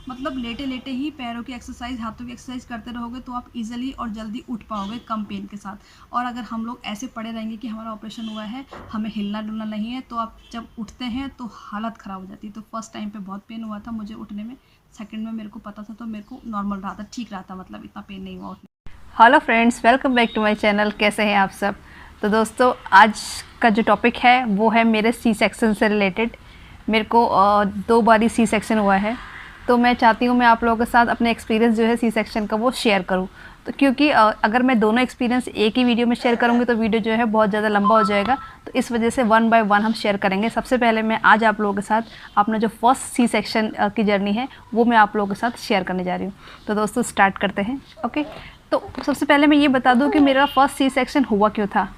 मतलब लेटे लेटे ही पैरों की एक्सरसाइज, हाथों की एक्सरसाइज करते रहोगे तो आप इजीली और जल्दी उठ पाओगे कम पेन के साथ। और अगर हम लोग ऐसे पड़े रहेंगे कि हमारा ऑपरेशन हुआ है, हमें हिलना डुलना नहीं है, तो आप जब उठते हैं तो हालत ख़राब हो जाती है। तो फर्स्ट टाइम पे बहुत पेन हुआ था मुझे उठने में, सेकंड में मेरे को पता था तो मेरे को नॉर्मल रहा था, ठीक रहा था, मतलब इतना पेन नहीं हुआ उठने। Hello friends, welcome back to my channel. कैसे हैं आप सब? तो दोस्तों, आज का जो टॉपिक है वो है मेरे सी सेक्शन से रिलेटेड। मेरे को 2 बारी सी सेक्शन हुआ है, तो मैं चाहती हूँ मैं आप लोगों के साथ अपने एक्सपीरियंस जो है सी सेक्शन का वो शेयर करूँ। तो क्योंकि अगर मैं दोनों एक्सपीरियंस एक ही वीडियो में शेयर करूँगी तो वीडियो जो है बहुत ज़्यादा लंबा हो जाएगा, तो इस वजह से 1 बाय 1 हम शेयर करेंगे। सबसे पहले मैं आज आप लोगों के साथ अपना जो फर्स्ट सी सेक्शन की जर्नी है वो मैं आप लोगों के साथ शेयर करने जा रही हूँ। तो दोस्तों, स्टार्ट करते हैं। ओके, तो सबसे पहले मैं ये बता दूं कि मेरा फर्स्ट सी सेक्शन हुआ क्यों था।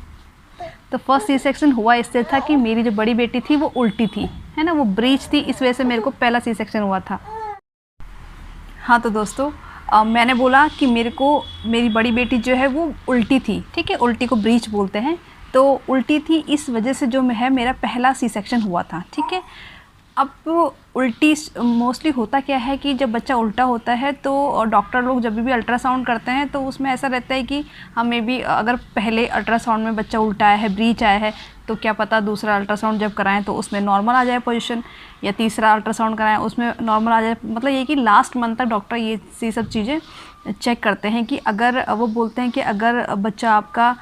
तो फर्स्ट सी सेक्शन हुआ इससे था कि मेरी जो बड़ी बेटी थी वो उल्टी थी, है ना, वो ब्रीच थी, इस वजह से मेरे को पहला सी सेक्शन हुआ था। हाँ, तो दोस्तों, मैंने बोला कि मेरे को मेरी बड़ी बेटी जो है वो उल्टी थी, ठीक है, उल्टी को ब्रीच बोलते हैं। तो उल्टी थी, इस वजह से जो है मेरा पहला सी सेक्शन हुआ था, ठीक है। अब उल्टी मोस्टली होता क्या है कि जब बच्चा उल्टा होता है तो डॉक्टर लोग जब भी अल्ट्रासाउंड करते हैं तो उसमें ऐसा रहता है कि हमें भी, अगर पहले अल्ट्रासाउंड में बच्चा उल्टा आया है, ब्रीच आया है, तो क्या पता दूसरा अल्ट्रासाउंड जब कराएं तो उसमें नॉर्मल आ जाए पोजीशन, या तीसरा अल्ट्रासाउंड कराएं उसमें नॉर्मल आ जाए। मतलब ये कि लास्ट मंथ तक डॉक्टर ये सब चीज़ें चेक करते हैं कि अगर वो बोलते हैं कि अगर बच्चा आपका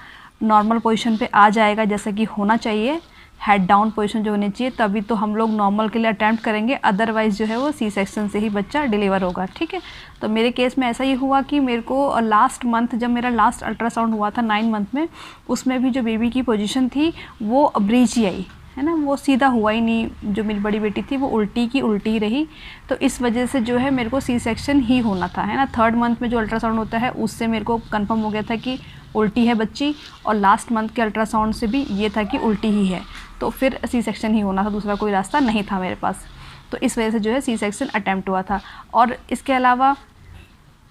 नॉर्मल पोजीशन पे आ जाएगा जैसा कि होना चाहिए, हेड डाउन पोजीशन जो होनी चाहिए, तभी तो हम लोग नॉर्मल के लिए अटैम्प्ट करेंगे, अदरवाइज़ जो है वो सी सेक्शन से ही बच्चा डिलीवर होगा, ठीक है। तो मेरे केस में ऐसा ही हुआ कि मेरे को लास्ट मंथ जब मेरा लास्ट अल्ट्रासाउंड हुआ था 9 मंथ में, उसमें भी जो बेबी की पोजीशन थी वो ब्रीच ही आई, है ना, वो सीधा हुआ ही नहीं। जो मेरी बड़ी बेटी थी वो उल्टी की उल्टी ही रही। तो इस वजह से जो है मेरे को सी सेक्शन ही होना था, है ना। 3rd मंथ में जो अल्ट्रासाउंड होता है उससे मेरे को कंफर्म हो गया था कि उल्टी है बच्ची, और लास्ट मंथ के अल्ट्रासाउंड से भी ये था कि उल्टी ही है। तो फिर सी सेक्शन ही होना था, दूसरा कोई रास्ता नहीं था मेरे पास। तो इस वजह से जो है सी सेक्शन अटैम्प्ट हुआ था। और इसके अलावा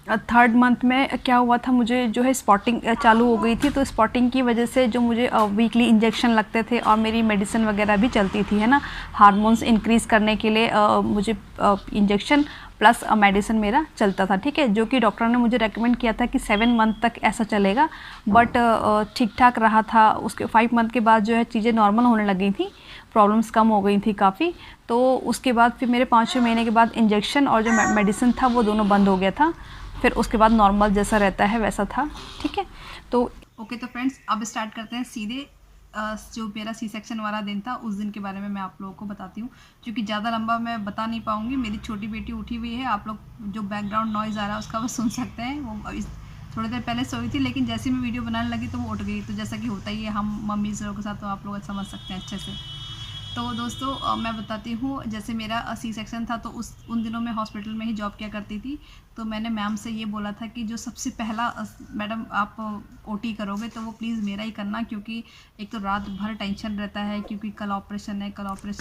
3rd मंथ में क्या हुआ था, मुझे जो है स्पॉटिंग चालू हो गई थी। तो स्पॉटिंग की वजह से जो मुझे वीकली इंजेक्शन लगते थे और मेरी मेडिसिन वगैरह भी चलती थी, है ना, हार्मोन्स इंक्रीज़ करने के लिए मुझे इंजेक्शन प्लस मेडिसिन मेरा चलता था, ठीक है, जो कि डॉक्टर ने मुझे रेकमेंड किया था कि 7 मंथ तक ऐसा चलेगा। बट ठीक ठाक रहा था। उसके 5 मंथ के बाद जो है चीज़ें नॉर्मल होने लगी थी, प्रॉब्लम्स कम हो गई थी काफ़ी। तो उसके बाद फिर मेरे 5-6 महीने के बाद इंजेक्शन और जो मेडिसिन था वो दोनों बंद हो गया था। फिर उसके बाद नॉर्मल जैसा रहता है वैसा था, ठीक है। तो ओके, तो फ्रेंड्स अब स्टार्ट करते हैं सीधे जो मेरा सी सेक्शन वाला दिन था उस दिन के बारे में मैं आप लोगों को बताती हूँ, क्योंकि ज़्यादा लंबा मैं बता नहीं पाऊँगी। मेरी छोटी बेटी उठी हुई है, आप लोग जो बैकग्राउंड नॉइज़ आ रहा है उसका वो सुन सकते हैं। वो थोड़ी देर पहले सोई थी, लेकिन जैसे मैं वीडियो बनाने लगी तो वो उठ गई। तो जैसा कि होता ही है हम मम्मी लोगों के साथ, तो आप लोग समझ सकते हैं अच्छे से। तो दोस्तों, मैं बताती हूँ, जैसे मेरा सी सेक्शन था तो उन दिनों मैं हॉस्पिटल में ही जॉब किया करती थी। तो मैंने मैम से ये बोला था कि जो सबसे पहला मैडम आप ओटी करोगे तो वो प्लीज़ मेरा ही करना, क्योंकि एक तो रात भर टेंशन रहता है, क्योंकि कल ऑपरेशन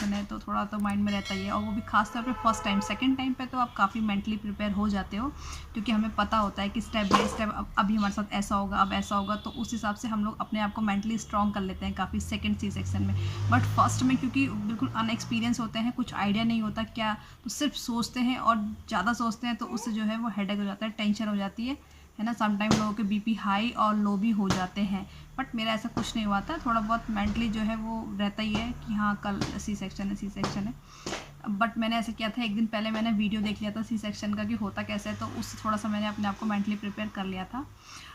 है, तो थोड़ा तो माइंड में रहता ही है। और वो भी खास तौर पे फर्स्ट टाइम। सेकंड टाइम पे तो आप काफ़ी मेंटली प्रिपेयर हो जाते हो, क्योंकि हमें पता होता है कि स्टेप बाय स्टेप अभी हमारे साथ ऐसा होगा, अब ऐसा होगा, तो उस हिसाब से हम लोग अपने आप को मेंटली स्ट्रॉन्ग कर लेते हैं काफ़ी सेकंड सी सेक्शन में। बट फर्स्ट में क्योंकि बिल्कुल अनएक्सपीरियंस होते हैं, कुछ आइडिया नहीं होता क्या, तो सिर्फ सोचते हैं, और ज़्यादा सोचते हैं तो उससे जो है वो हेडेक हो जाता है, टेंशन हो जाती है ना। समटाइम लोगों के बीपी हाई और लो भी हो जाते हैं। बट मेरा ऐसा कुछ नहीं हुआ था। थोड़ा बहुत मेंटली जो है वो रहता ही है कि हाँ कल सी सेक्शन है। बट मैंने ऐसा किया था, एक दिन पहले मैंने वीडियो देख लिया था सी सेक्शन का कि होता कैसे है, तो उससे थोड़ा सा मैंने अपने आप को मेंटली प्रिपेयर कर लिया था।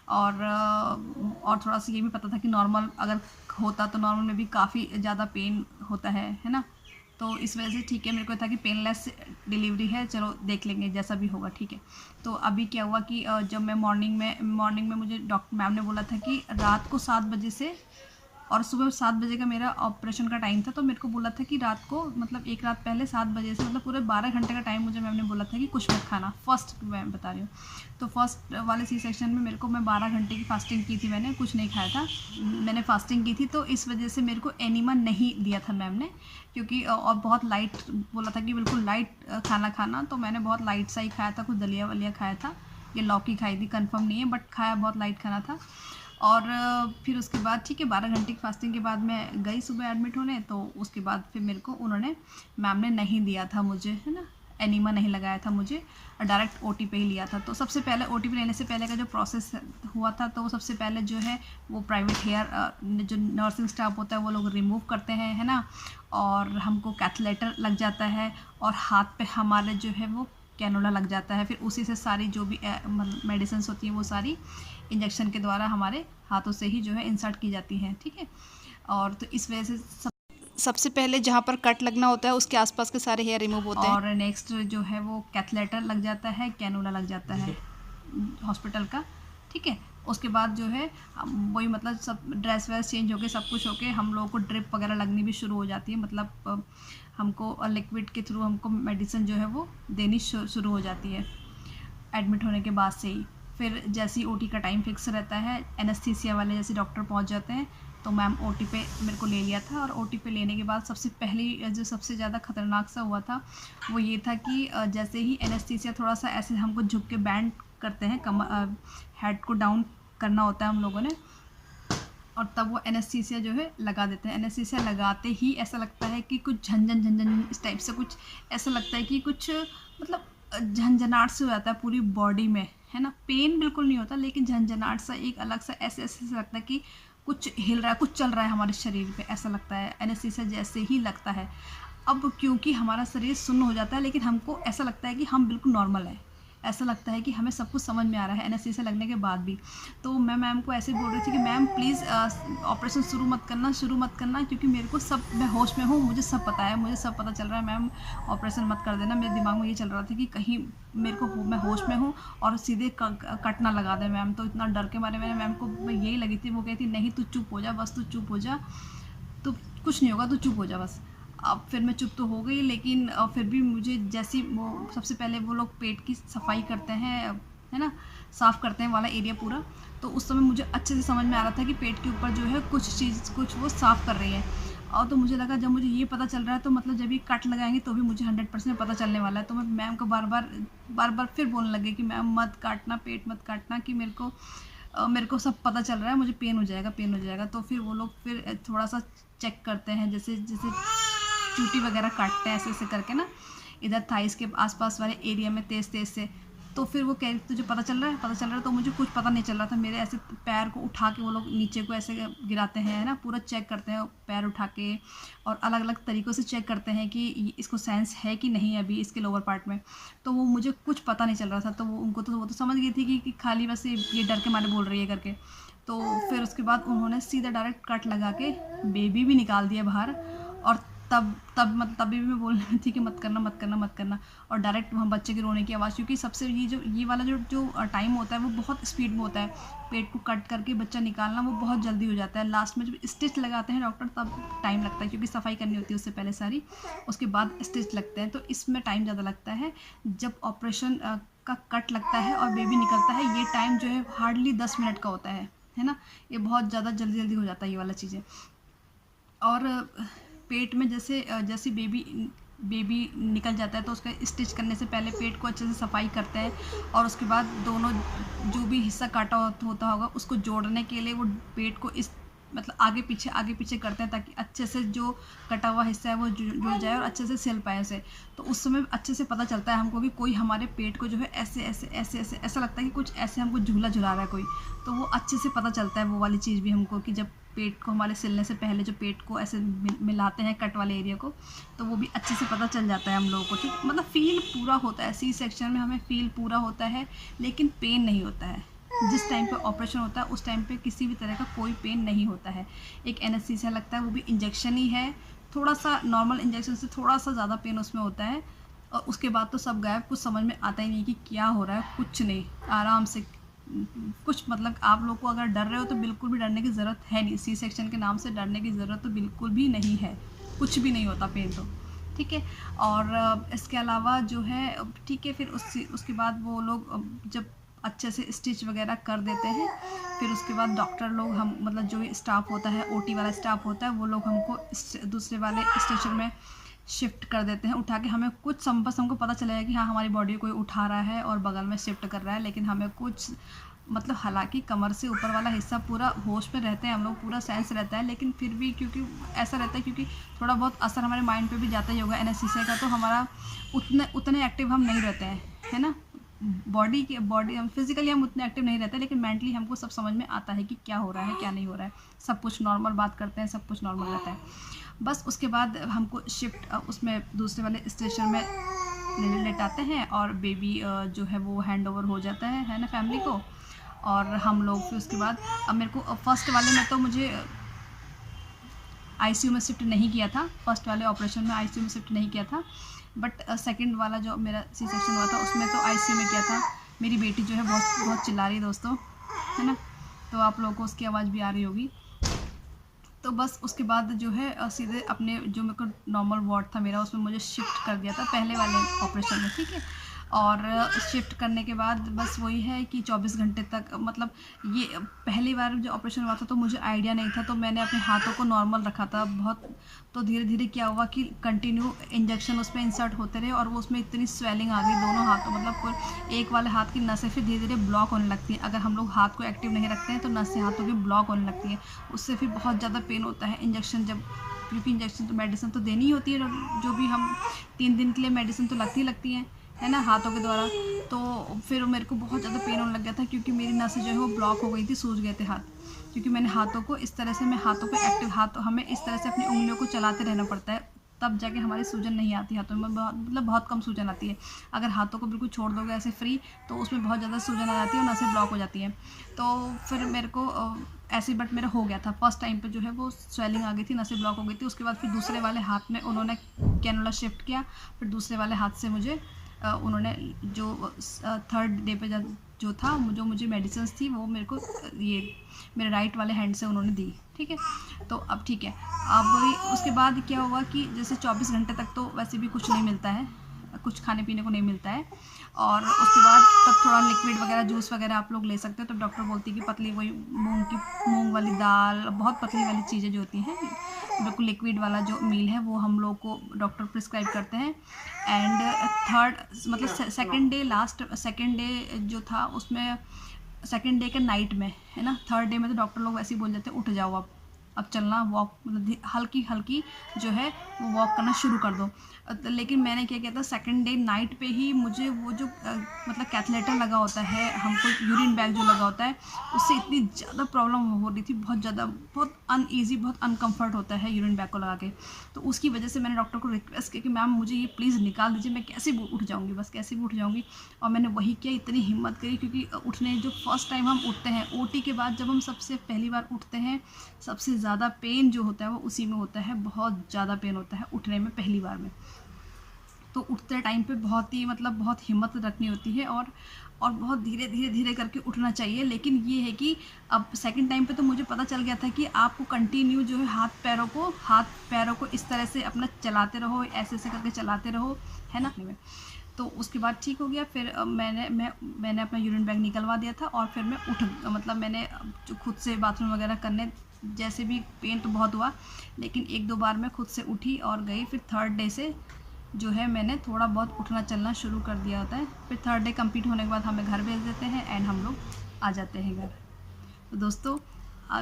और थोड़ा सा ये भी पता था कि नॉर्मल अगर होता तो नॉर्मल में भी काफ़ी ज़्यादा पेन होता है ना। तो इस वजह से ठीक है, मेरे को था कि पेनलेस डिलीवरी है, चलो देख लेंगे जैसा भी होगा, ठीक है। तो अभी क्या हुआ कि जब मैं मॉर्निंग में मुझे डॉक्टर मैम ने बोला था कि रात को 7 बजे से और सुबह 7 बजे का मेरा ऑपरेशन का टाइम था। तो मेरे को बोला था कि रात को, मतलब एक रात पहले 7 बजे से, मतलब पूरे 12 घंटे का टाइम मुझे मैम ने बोला था कि कुछ मत खाना। फर्स्ट मैं बता रही हूँ, तो फर्स्ट वाले सी सेक्शन में मेरे को, मैं 12 घंटे की फास्टिंग की थी, मैंने कुछ नहीं खाया था, मैंने फास्टिंग की थी। तो इस वजह से मेरे को एनिमा नहीं दिया था मैम ने, क्योंकि और बहुत लाइट बोला था कि बिल्कुल लाइट खाना खाना। तो मैंने बहुत लाइट सा ही खाया था, कुछ दलिया वलिया खाया था, ये लौकी खाई थी, कंफर्म नहीं है, बट खाया बहुत लाइट खाना था। और फिर उसके बाद ठीक है, 12 घंटे की फास्टिंग के बाद मैं गई सुबह एडमिट होने। तो उसके बाद फिर मेरे को उन्होंने, मैम ने नहीं दिया था मुझे, है ना, एनीमा नहीं लगाया था मुझे, डायरेक्ट ओटी पे ही लिया था। तो सबसे पहले ओटी पे लेने से पहले का जो प्रोसेस हुआ था, तो सबसे पहले जो है वो प्राइवेट हेयर जो नर्सिंग स्टाफ होता है वो लोग रिमूव करते हैं, है ना, और हमको कैथलेटर लग जाता है और हाथ पे हमारे जो है वो कैनोला लग जाता है। फिर उसी से सारी जो भी मेडिसिन होती हैं वो सारी इंजेक्शन के द्वारा हमारे हाथों से ही जो है इंसर्ट की जाती हैं, ठीक है। और तो इस वजह से सबसे पहले जहाँ पर कट लगना होता है उसके आसपास के सारे हेयर रिमूव होते हैं, और नेक्स्ट जो है वो कैथलेटर लग जाता है, कैनोला लग जाता है हॉस्पिटल का, ठीक है। उसके बाद जो है वही मतलब सब ड्रेस वेस चेंज होके सब कुछ होके हम लोगों को ड्रिप वगैरह लगनी भी शुरू हो जाती है, मतलब हमको लिक्विड के थ्रू हमको मेडिसिन जो है वो देनी शुरू हो जाती है एडमिट होने के बाद से ही। फिर जैसे ही ओटी का टाइम फिक्स रहता है, एनेस्थीसिया वाले जैसे डॉक्टर पहुंच जाते हैं, तो मैम ओटी पे मेरे को ले लिया था। और ओटी पे लेने के बाद सबसे पहले जो सबसे ज़्यादा ख़तरनाक सा हुआ था वो ये था कि जैसे ही एनेस्थीसिया थोड़ा सा ऐसे हमको झुक के बैंड करते हैं, हेड को डाउन करना होता है हम लोगों ने, और तब वो एनेस्थीसिया जो है लगा देते हैं। एनेस्थीसिया लगाते ही ऐसा लगता है कि कुछ झंझन झंझन इस टाइप से कुछ ऐसा लगता है कि कुछ मतलब झंझनाहट से हो जाता है पूरी बॉडी में, है ना। पेन बिल्कुल नहीं होता, लेकिन झंझनाहट सा एक अलग सा ऐसे ऐसे लगता है कि कुछ हिल रहा है, कुछ चल रहा है हमारे शरीर पे, ऐसा लगता है एनेस्थीसिया जैसे ही लगता है। अब क्योंकि हमारा शरीर सुन्न हो जाता है, लेकिन हमको ऐसा लगता है कि हम बिल्कुल नॉर्मल है, ऐसा लगता है कि हमें सब कुछ समझ में आ रहा है एनेस्थीसिया लगने के बाद भी। तो मैं मैम को ऐसे बोल रही थी कि मैम प्लीज़ ऑपरेशन शुरू मत करना, क्योंकि मेरे को सब, मैं होश में हूँ, मुझे सब पता है, मुझे सब पता चल रहा है, मैम ऑपरेशन मत कर देना। मेरे दिमाग में ये चल रहा था कि कहीं मेरे को मैं होश में हूँ और सीधे कट ना लगा दे मैम। तो इतना डर के मारे मैंने मैम को यही लगी थी, वो कहती नहीं तू चुप हो जा, बस तू चुप हो जा, तो कुछ नहीं होगा, तू चुप हो जा बस। अब फिर मैं चुप तो हो गई, लेकिन फिर भी मुझे जैसी वो सबसे पहले वो लोग पेट की सफाई करते हैं, है ना, साफ़ करते हैं वाला एरिया पूरा, तो उस समय मुझे अच्छे से समझ में आ रहा था कि पेट के ऊपर जो है कुछ वो साफ़ कर रही है। और तो मुझे लगा जब मुझे ये पता चल रहा है तो मतलब जब ये कट लगाएंगे तो भी मुझे 100% पता चलने वाला है। तो मैं मैम को बार बार फिर बोलने लगी कि मैम मत काटना, पेट मत काटना, कि मेरे को सब पता चल रहा है, मुझे पेन हो जाएगा। तो फिर वो लोग फिर थोड़ा सा चेक करते हैं, जैसे चूटी वगैरह काटते हैं ऐसे ऐसे करके ना, इधर थाइस के आसपास वाले एरिया में तेज़ से। तो फिर वो कह तुझे पता चल रहा है, तो मुझे कुछ पता नहीं चल रहा था। मेरे ऐसे पैर को उठा के वो लोग नीचे को ऐसे गिराते हैं, है ना, पूरा चेक करते हैं पैर उठा के, और अलग अलग तरीक़ों से चेक करते हैं कि इसको सेंस है कि नहीं है अभी इसके लोअर पार्ट में। तो वो मुझे कुछ पता नहीं चल रहा था, तो वो तो समझ गई थी कि खाली बस ये डर के मारे बोल रही है करके। तो फिर उसके बाद उन्होंने सीधा डायरेक्ट कट लगा के बेबी भी निकाल दिया बाहर। और तभी भी मैं बोलने में थी कि मत करना, और डायरेक्ट वहाँ बच्चे के रोने की आवाज़, क्योंकि सबसे ये वाला जो टाइम होता है वो बहुत स्पीड में होता है। पेट को कट करके बच्चा निकालना वो बहुत जल्दी हो जाता है। लास्ट में जब स्टिच लगाते हैं डॉक्टर तब टाइम लगता है, क्योंकि सफाई करनी होती है उससे पहले सारी, उसके बाद स्टिच लगते हैं, तो इसमें टाइम ज़्यादा लगता है। जब ऑपरेशन का कट लगता है और बेबी निकलता है, ये टाइम जो है हार्डली 10 मिनट का होता है ना। ये बहुत ज़्यादा जल्दी हो जाता है ये वाला चीज़ें। और पेट में जैसे बेबी निकल जाता है तो उसका स्टिच करने से पहले पेट को अच्छे से सफाई करते हैं, और उसके बाद दोनों जो भी हिस्सा काटा होता होगा उसको जोड़ने के लिए वो पेट को इस मतलब आगे पीछे करते हैं, ताकि अच्छे से जो कटा हुआ हिस्सा है वो जुड़ जाए और अच्छे से सिल पाए उसे। तो उस समय अच्छे से पता चलता है हमको कि कोई हमारे पेट को जो है ऐसे ऐसा लगता है कि कुछ ऐसे हमको झूला झुला रहा है कोई। तो वो अच्छे से पता चलता है वो वाली चीज़ भी हमको, कि जब पेट को हमारे सिलने से पहले जो पेट को ऐसे मिलाते हैं कट वाले एरिया को, तो वो भी अच्छे से पता चल जाता है हम लोगों को, ठीक। मतलब फ़ील पूरा होता है सी सेक्शन में, हमें फ़ील पूरा होता है, लेकिन पेन नहीं होता है। जिस टाइम पे ऑपरेशन होता है उस टाइम पे किसी भी तरह का कोई पेन नहीं होता है। एक एनेस्थीसिया लगता है, वो भी इंजेक्शन ही है, थोड़ा सा नॉर्मल इंजेक्शन से थोड़ा सा ज़्यादा पेन उसमें होता है, और उसके बाद तो सब गायब, कुछ समझ में आता ही नहीं कि क्या हो रहा है, कुछ नहीं, आराम से कुछ मतलब आप लोग को अगर डर रहे हो तो बिल्कुल भी डरने की ज़रूरत है नहीं। सी सेक्शन के नाम से डरने की ज़रूरत तो बिल्कुल भी नहीं है, कुछ भी नहीं होता पेन तो, ठीक है। और इसके अलावा जो है ठीक है, फिर उसके बाद वो लोग जब अच्छे से स्टिच वगैरह कर देते हैं, फिर उसके बाद डॉक्टर लोग हम मतलब जो स्टाफ होता है, ओटी वाला स्टाफ होता है, वो लोग हमको दूसरे वाले स्टेशन में शिफ्ट कर देते हैं उठा के। हमें बस हमको पता चलेगा कि हाँ हमारी बॉडी कोई उठा रहा है और बगल में शिफ्ट कर रहा है, लेकिन हमें कुछ मतलब हालांकि कमर से ऊपर वाला हिस्सा पूरा होश में रहते हैं हम लोग, पूरा सेंस रहता है, लेकिन फिर भी क्योंकि ऐसा रहता है क्योंकि थोड़ा बहुत असर हमारे माइंड पे भी जाता ही होगा एनेस्थीसिया का, तो हमारा उतने एक्टिव हम नहीं रहते हैं, है ना। बॉडी हम फिजिकली हम उतने एक्टिव नहीं रहते, लेकिन मेंटली हमको सब समझ में आता है कि क्या हो रहा है क्या नहीं हो रहा है, सब कुछ नॉर्मल बात करते हैं, सब कुछ नॉर्मल रहता है। बस उसके बाद हमको शिफ्ट उसमें दूसरे वाले स्टेशन में लेटाते हैं और बेबी जो है वो हैंड ओवर हो जाता है ना फैमिली को। और हम लोग फिर उसके बाद, अब मेरे को फर्स्ट वाले में तो मुझे आईसीयू में शिफ्ट नहीं किया था, फर्स्ट वाले ऑपरेशन में आईसीयू में शिफ्ट नहीं किया था, बट सेकंड वाला जो मेरा सी सेक्शन हुआ था उसमें तो आईसीयू में किया था। मेरी बेटी जो है बहुत बहुत चिल्ला रही है दोस्तों, है ना, तो आप लोगों को उसकी आवाज़ भी आ रही होगी। तो बस उसके बाद जो है सीधे अपने जो मेरे को नॉर्मल वार्ड था मेरा, उसमें मुझे शिफ्ट कर दिया था पहले वाले ऑपरेशन में, ठीक है। और शिफ्ट करने के बाद बस वही है कि 24 घंटे तक, मतलब ये पहली बार जो ऑपरेशन हुआ था तो मुझे आइडिया नहीं था, तो मैंने अपने हाथों को नॉर्मल रखा था बहुत। तो धीरे धीरे क्या हुआ कि कंटिन्यू इंजेक्शन उसमें इंसर्ट होते रहे और वो उसमें इतनी स्वेलिंग आ गई दोनों हाथों, मतलब एक वाले हाथ की नसें फिर धीरे धीरे ब्लॉक होने लगती हैं। अगर हम लोग हाथ को एक्टिव नहीं रखते हैं तो नसें हाथों की ब्लॉक होने लगती हैं, उससे फिर बहुत ज़्यादा पेन होता है इंजेक्शन जब, क्योंकि इंजेक्शन तो मेडिसिन तो देनी ही होती है, जो भी हम 3 दिन के लिए मेडिसिन तो लगती हैं, है ना, हाथों के द्वारा। तो फिर मेरे को बहुत ज़्यादा पेन होने लग गया था क्योंकि मेरी नसें जो है वो ब्लॉक हो गई थी, सूज गए थे हाथ, क्योंकि मैंने हाथों को इस तरह से, मैं हाथों को एक्टिव, हाथ हमें इस तरह से अपनी उंगलियों को चलाते रहना पड़ता है, तब जाके हमारी सूजन नहीं आती हाथों में, मतलब बहुत कम सूजन आती है। अगर हाथों को बिल्कुल छोड़ दोगे ऐसे फ्री तो उसमें बहुत ज़्यादा सूजन आ जाती है और नसें ब्लॉक हो जाती हैं। तो फिर मेरे को ऐसे, बट मेरा हो गया था फर्स्ट टाइम पे, जो है वो स्वेलिंग आ गई थी, नसें ब्लॉक हो गई थी। उसके बाद फिर दूसरे वाले हाथ में उन्होंने कैनुला शिफ्ट किया, फिर दूसरे वाले हाथ से मुझे उन्होंने जो थर्ड डे पे जो था, जो मुझे मेडिसिन थी वो मेरे को ये मेरे राइट वाले हैंड से उन्होंने दी, ठीक है। तो अब ठीक है, अब उसके बाद क्या हुआ कि जैसे 24 घंटे तक तो वैसे भी कुछ नहीं मिलता है, कुछ खाने पीने को नहीं मिलता है, और उसके बाद तब थोड़ा लिक्विड वगैरह, जूस वगैरह आप लोग ले सकते हो। तो डॉक्टर बोलती है कि पतली, वही मूंग वाली दाल, बहुत पतली वाली चीज़ें जो होती हैं, बिल्कुल लिक्विड वाला जो मील है वो हम लोग को डॉक्टर प्रिस्क्राइब करते हैं। एंड थर्ड, मतलब सेकेंड डे जो था उसमें, सेकेंड डे के नाइट में, है ना, थर्ड डे में तो डॉक्टर लोग वैसे ही बोल देते हैं उठ जाओ अब चलना, वॉक, मतलब हल्की हल्की जो है वो वॉक करना शुरू कर दो। लेकिन मैंने क्या किया था, सेकंड डे नाइट पे ही मुझे वो जो मतलब कैथलेटर लगा होता है हमको, यूरिन बैग जो लगा होता है, उससे इतनी ज़्यादा प्रॉब्लम हो रही थी, बहुत ज़्यादा, बहुत अनईजी, बहुत अनकम्फर्ट होता है यूरिन बैग को लगा के। तो उसकी वजह से मैंने डॉक्टर को रिक्वेस्ट किया कि मैम मुझे ये प्लीज़ निकाल दीजिए, मैं कैसे भी उठ जाऊँगी, बस कैसे भी उठ जाऊँगी। और मैंने वही किया, इतनी हिम्मत करी, क्योंकि उठने जो फर्स्ट टाइम हम उठते हैं ओटी के बाद, जब हम सबसे पहली बार उठते हैं, सबसे ज़्यादा पेन जो होता है वो उसी में होता है, बहुत ज़्यादा पेन होता है उठने में पहली बार में। तो उठते टाइम पे बहुत ही, मतलब बहुत हिम्मत रखनी होती है और बहुत धीरे धीरे धीरे करके उठना चाहिए। लेकिन ये है कि अब सेकंड टाइम पे तो मुझे पता चल गया था कि आपको कंटिन्यू जो है हाथ पैरों को इस तरह से अपना चलाते रहो, ऐसे ऐसे करके चलाते रहो, है ना। तो उसके बाद ठीक हो गया, फिर मैंने अपना यूरिन बैग निकलवा दिया था और फिर मैं मतलब मैंने जो खुद से बाथरूम वगैरह करने, जैसे भी पेन तो बहुत हुआ, लेकिन 1-2 बार मैं खुद से उठी और गई। फिर थर्ड डे से जो है मैंने थोड़ा बहुत उठना चलना शुरू कर दिया होता है। फिर थर्ड डे कंप्लीट होने के बाद हमें घर भेज देते हैं एंड हम लोग आ जाते हैं घर। तो दोस्तों,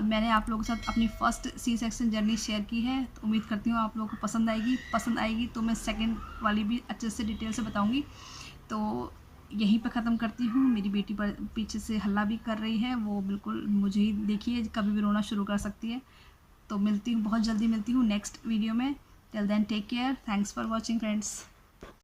मैंने आप लोगों के साथ अपनी first C section journey share की है, तो उम्मीद करती हूँ आप लोगों को पसंद आएगी तो मैं सेकंड वाली भी अच्छे से डिटेल से बताऊँगी। तो यहीं पर ख़त्म करती हूँ। मेरी बेटी पर पीछे से हल्ला भी कर रही है, वो बिल्कुल मुझे ही देखिए कभी भी रोना शुरू कर सकती है। तो बहुत जल्दी मिलती हूँ नेक्स्ट वीडियो में। Till then take care, thanks for watching friends.